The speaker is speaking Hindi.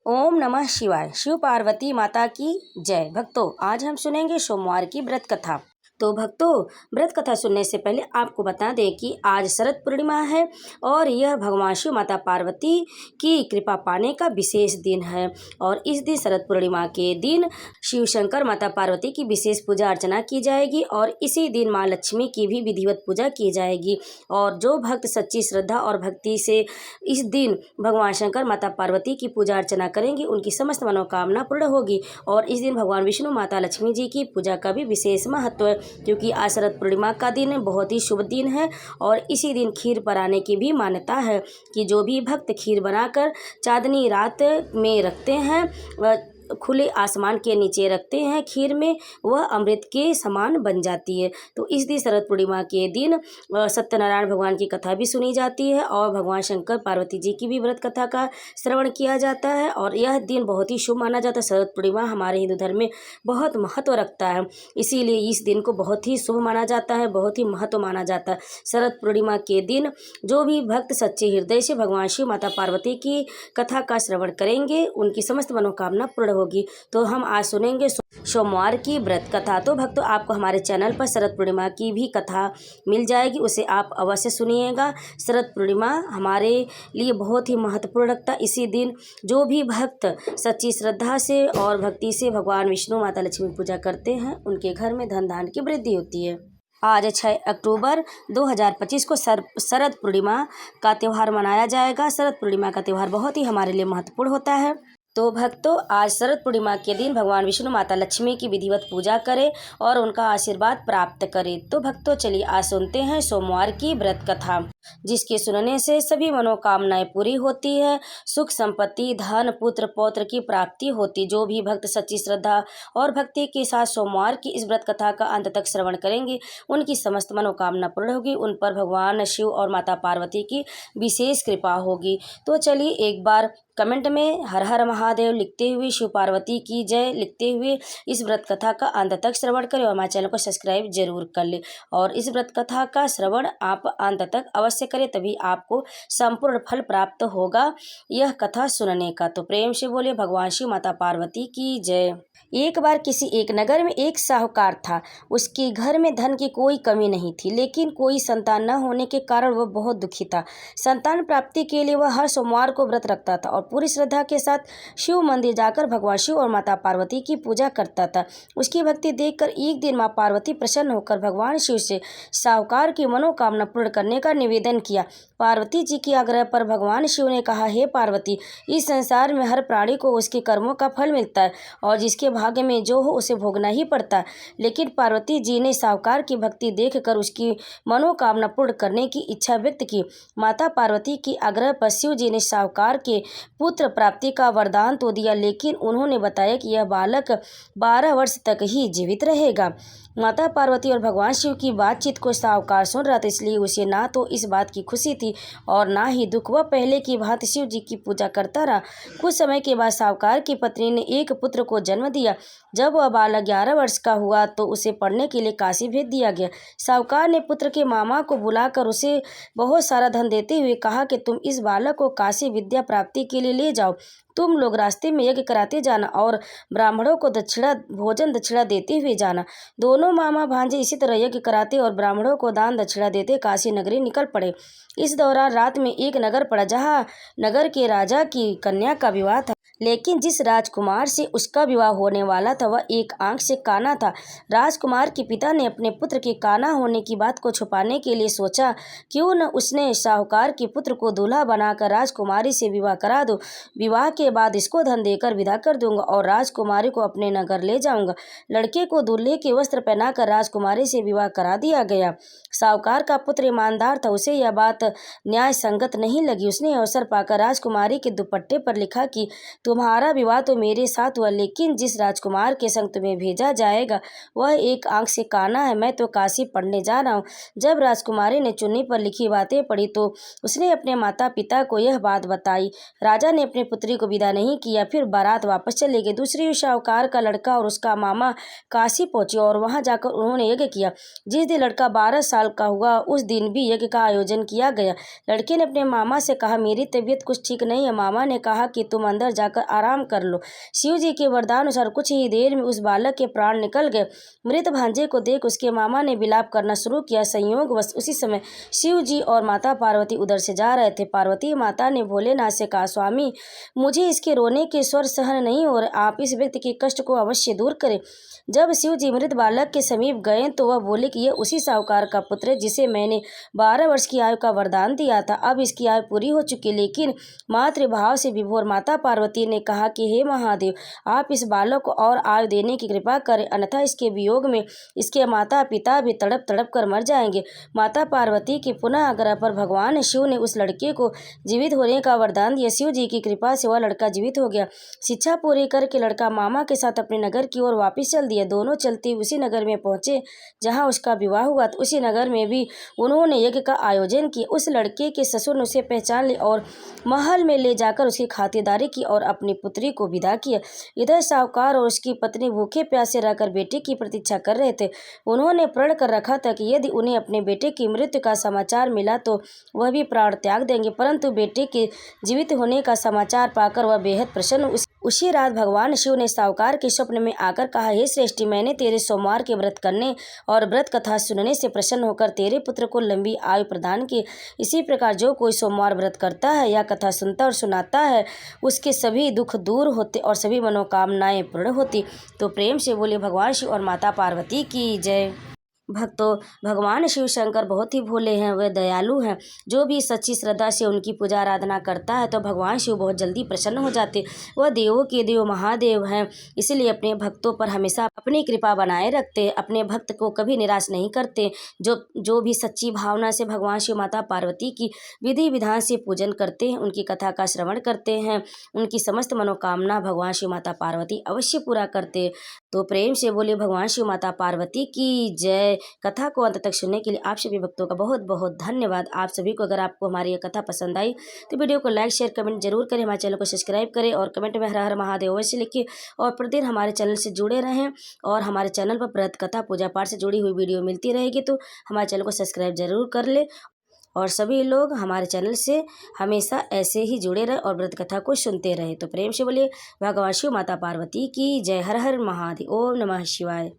ओम नमः शिवाय। शिव पार्वती माता की जय। भक्तों, आज हम सुनेंगे सोमवार की व्रत कथा। तो भक्तों, व्रत कथा सुनने से पहले आपको बता दें कि आज शरद पूर्णिमा है और यह भगवान शिव माता पार्वती की कृपा पाने का विशेष दिन है। और इस दिन शरद पूर्णिमा के दिन शिव शंकर माता पार्वती की विशेष पूजा अर्चना की जाएगी और इसी दिन माँ लक्ष्मी की भी विधिवत पूजा की जाएगी। और जो भक्त सच्ची श्रद्धा और भक्ति से इस दिन भगवान शंकर माता पार्वती की पूजा अर्चना करेंगे, उनकी समस्त मनोकामना पूर्ण होगी। और इस दिन भगवान विष्णु माता लक्ष्मी जी की पूजा का भी विशेष महत्व है, क्योंकि आज शरद पूर्णिमा का दिन बहुत ही शुभ दिन है। और इसी दिन खीर बनाने की भी मान्यता है कि जो भी भक्त खीर बनाकर चांदनी रात में रखते हैं, खुले आसमान के नीचे रखते हैं खीर में, वह अमृत के समान बन जाती है। तो इस दिन शरद पूर्णिमा के दिन सत्यनारायण भगवान की कथा भी सुनी जाती है और भगवान शंकर पार्वती जी की भी व्रत कथा का श्रवण किया जाता है। और यह दिन बहुत ही शुभ माना जाता है। शरद पूर्णिमा हमारे हिंदू धर्म में बहुत महत्व रखता है, इसीलिए इस दिन को बहुत ही शुभ माना जाता है, बहुत ही महत्व माना जाता है। शरद पूर्णिमा के दिन जो भी भक्त सच्चे हृदय से भगवान शिव माता पार्वती की कथा का श्रवण करेंगे, उनकी समस्त मनोकामना पूर्ण होगी। तो हम आज सुनेंगे सोमवार की व्रत कथा। तो भक्तों, आपको हमारे चैनल पर शरद पूर्णिमा की भी कथा मिल जाएगी, उसे आप अवश्य सुनिएगा। शरद पूर्णिमा हमारे लिए बहुत ही महत्वपूर्ण रखता है। इसी दिन जो भी भक्त सच्ची श्रद्धा से और भक्ति से भगवान विष्णु माता लक्ष्मी की पूजा करते हैं, उनके घर में धन धान्य की वृद्धि होती है। आज 6 अक्टूबर 2025 को शरद पूर्णिमा का त्यौहार मनाया जाएगा। शरद पूर्णिमा का त्यौहार बहुत ही हमारे लिए महत्वपूर्ण होता है। तो भक्तों, आज शरद पूर्णिमा के दिन भगवान विष्णु माता लक्ष्मी की विधिवत पूजा करें और उनका आशीर्वाद प्राप्त करें। तो भक्तों, चलिए आज सुनते हैं सोमवार की व्रत कथा, जिसके सुनने से सभी मनोकामनाएं पूरी होती है। सुख संपत्ति, धन, पुत्र पौत्र की प्राप्ति होती। जो भी भक्त सच्ची श्रद्धा और भक्ति के साथ सोमवार की इस व्रत कथा का अंत तक श्रवण करेंगे, उनकी समस्त मनोकामना पूर्ण होगी। उन पर भगवान शिव और माता पार्वती की विशेष कृपा होगी। तो चलिए एक बार कमेंट में हर हर महादेव लिखते हुए, शिव पार्वती की जय लिखते हुए इस व्रत कथा का अंत तक श्रवण करें और हमारे चैनल को सब्सक्राइब जरूर कर ले। और इस व्रत कथा का श्रवण आप अंत तक अवश्य करें, तभी आपको संपूर्ण फल प्राप्त होगा यह कथा सुनने का। तो प्रेम से बोलिए भगवान शिव माता पार्वती की जय। एक बार किसी एक नगर में एक साहूकार था। उसके घर में धन की कोई कमी नहीं थी, लेकिन कोई संतान न होने के कारण वह बहुत दुखी था। संतान प्राप्ति के लिए वह हर सोमवार को व्रत रखता था और पूरी श्रद्धा के साथ शिव मंदिर जाकर भगवान शिव और माता पार्वती की पूजा करता था। उसकी भक्ति देखकर एक दिन माँ पार्वती प्रसन्न होकर भगवान शिव से साहूकार की मनोकामना पूर्ण करने का निवेदन किया। पार्वती जी के आग्रह पर भगवान शिव ने कहा, हे पार्वती, इस संसार में हर प्राणी को उसके कर्मों का फल मिलता है और जिसके भाग्य में जो हो उसे भोगना ही पड़ता है। लेकिन पार्वती जी ने साहूकार की भक्ति देखकर उसकी मनोकामना पूर्ण करने की इच्छा व्यक्त की। माता पार्वती के आग्रह पर शिव जी ने साहूकार के पुत्र प्राप्ति का वरदान तो दिया, लेकिन उन्होंने बताया कि यह बालक 12 वर्ष तक ही जीवित रहेगा। माता पार्वती और भगवान शिव की बातचीत को साहूकार सुन रहा था, इसलिए उसे ना तो इस बात की खुशी थी और ना ही दुख। वह पहले की भांति शिव जी की पूजा करता रहा। कुछ समय के बाद साहूकार की पत्नी ने एक पुत्र को जन्म दिया। जब वह बालक 11 वर्ष का हुआ तो उसे पढ़ने के लिए काशी भेज दिया गया। साहूकार ने पुत्र के मामा को बुलाकर उसे बहुत सारा धन देते हुए कहा कि तुम इस बालक को काशी विद्या प्राप्ति के लिए ले जाओ। तुम लोग रास्ते में यज्ञ कराते जाना और ब्राह्मणों को भोजन दक्षिणा देते हुए जाना। दोनों मामा भांजे इसी तरह यज्ञ कराते और ब्राह्मणों को दान दक्षिणा देते काशी नगरी निकल पड़े। इस दौरान रात में एक नगर पड़ा, जहाँ नगर के राजा की कन्या का विवाह था, लेकिन जिस राजकुमार से उसका विवाह होने वाला था वह एक आंख से काना था। राजकुमार के पिता ने अपने पुत्र के काना होने की बात को छुपाने के लिए सोचा, क्यों न उसने साहूकार के पुत्र को दूल्हा बनाकर राजकुमारी से विवाह करा दो। विवाह के बाद इसको धन देकर विदा कर दूंगा और राजकुमारी को अपने नगर ले जाऊंगा। लड़के को दूल्हे के वस्त्र पहनाकर राजकुमारी से विवाह करा दिया गया। साहूकार का पुत्र ईमानदार था, उसे यह बात न्याय संगत नहीं लगी। उसने अवसर पाकर राजकुमारी के दुपट्टे पर लिखा कि तुम्हारा विवाह तो मेरे साथ हुआ, लेकिन जिस राजकुमार के संग तुम्हें भेजा जाएगा वह एक आंख से काना है। मैं तो काशी पढ़ने जा रहा हूँ। जब राजकुमारी ने चुन्नी पर लिखी बातें पढ़ी तो उसने अपने माता पिता को यह बात बताई। राजा ने अपनी पुत्री को विदा नहीं किया, फिर बारात वापस चले गए। दूसरी ओर साहूकार का लड़का और उसका मामा काशी पहुंचे और वहां जाकर उन्होंने यज्ञ किया। जिस दिन लड़का 12 साल का हुआ उस दिन भी यज्ञ का आयोजन किया गया। लड़के ने अपने मामा से कहा, मेरी तबीयत कुछ ठीक नहीं है। मामा ने कहा कि तुम अंदर जाकर जाकर आराम कर लो। शिव जी के वरदानुसार कुछ ही देर में उस बालक के प्राण निकल गए। मृत भांजे को देख उसके मामा ने विलाप करना शुरू किया। संयोगवश उसी समय शिव जी और माता पार्वती उधर से जा रहे थे। पार्वती माता ने भोलेनाथ से कहा, स्वामी, मुझे इसके रोने के स्वर सहन नहीं हो रहे, आप इस व्यक्ति के कष्ट को अवश्य दूर करें। जब शिव जी मृत बालक के समीप गए तो वह बोले कि यह उसी साहूकार का पुत्र है जिसे मैंने 12 वर्ष की आयु का वरदान दिया था। अब इसकी आयु पूरी हो चुकी, लेकिन मातृभाव से विभोर माता पार्वती ने कहा कि हे महादेव, आप इस बालक को और आयु देने की कृपा करें, अन्यथा इसके वियोग में इसके माता पिता भी तड़प तड़प कर मर जाएंगे। माता पार्वती के पुनः आग्रह पर भगवान शिव ने उस लड़के को जीवित होने का वरदान दिया। शिव जी की कृपा से वह लड़का जीवित हो गया। शिक्षा पूरी करके लड़का मामा के साथ अपने नगर की ओर वापिस चल दिया। दोनों चलते उसी नगर में पहुंचे जहां उसका विवाह हुआ। तो उसी नगर में भी उन्होंने यज्ञ का आयोजन किया। उस लड़के के ससुर ने उसे पहचान लिया और महल में ले जाकर उसकी खातिरदारी की और अपनी पुत्री को विदा किया। इधर साहूकार और उसकी पत्नी भूखे प्यासे रहकर बेटे की प्रतीक्षा कर रहे थे। उन्होंने प्रण कर रखा था कि यदि उन्हें अपने बेटे की मृत्यु का समाचार मिला तो वह भी प्राण त्याग देंगे, परंतु बेटे के जीवित होने का समाचार पाकर वह बेहद प्रसन्न। उसी रात भगवान शिव ने साहूकार के स्वप्न में आकर कहा, हे श्रेष्ठी, मैंने तेरे सोमवार के व्रत करने और व्रत कथा सुनने से प्रसन्न होकर तेरे पुत्र को लंबी आयु प्रदान की। इसी प्रकार जो कोई सोमवार व्रत करता है या कथा सुनता और सुनाता है, उसके सभी दुख दूर होते और सभी मनोकामनाएं पूर्ण होती। तो प्रेम से बोलिए भगवान शिव और माता पार्वती की जय। भक्तों, भगवान शिव शंकर बहुत ही भोले हैं, वे दयालु हैं। जो भी सच्ची श्रद्धा से उनकी पूजा आराधना करता है तो भगवान शिव बहुत जल्दी प्रसन्न हो जाते। वह देवों के देव महादेव हैं, इसलिए अपने भक्तों पर हमेशा अपनी कृपा बनाए रखते, अपने भक्त को कभी निराश नहीं करते। जो भी सच्ची भावना से भगवान शिव माता पार्वती की विधि विधान से पूजन करते हैं, उनकी कथा का श्रवण करते हैं, उनकी समस्त मनोकामना भगवान शिव माता पार्वती अवश्य पूरा करते। तो प्रेम से बोलिए भगवान शिव माता पार्वती की जय। कथा को अंत तक सुनने के लिए आप सभी भक्तों का बहुत बहुत धन्यवाद। आप सभी को अगर आपको हमारी ये कथा पसंद आई तो वीडियो को लाइक शेयर कमेंट जरूर करें, हमारे चैनल को सब्सक्राइब करें और कमेंट में हर हर महादेव अवश्य लिखिए और प्रतिदिन हमारे चैनल से जुड़े रहें। और हमारे चैनल पर व्रत कथा पूजा पाठ से जुड़ी हुई वीडियो मिलती रहेगी, तो हमारे चैनल को सब्सक्राइब जरूर कर ले और सभी लोग हमारे चैनल से हमेशा ऐसे ही जुड़े रहे और व्रत कथा को सुनते रहे। तो प्रेम से बोलिए भगवान शिव माता पार्वती की जय। हर हर महादेव। ओम नमः शिवाय।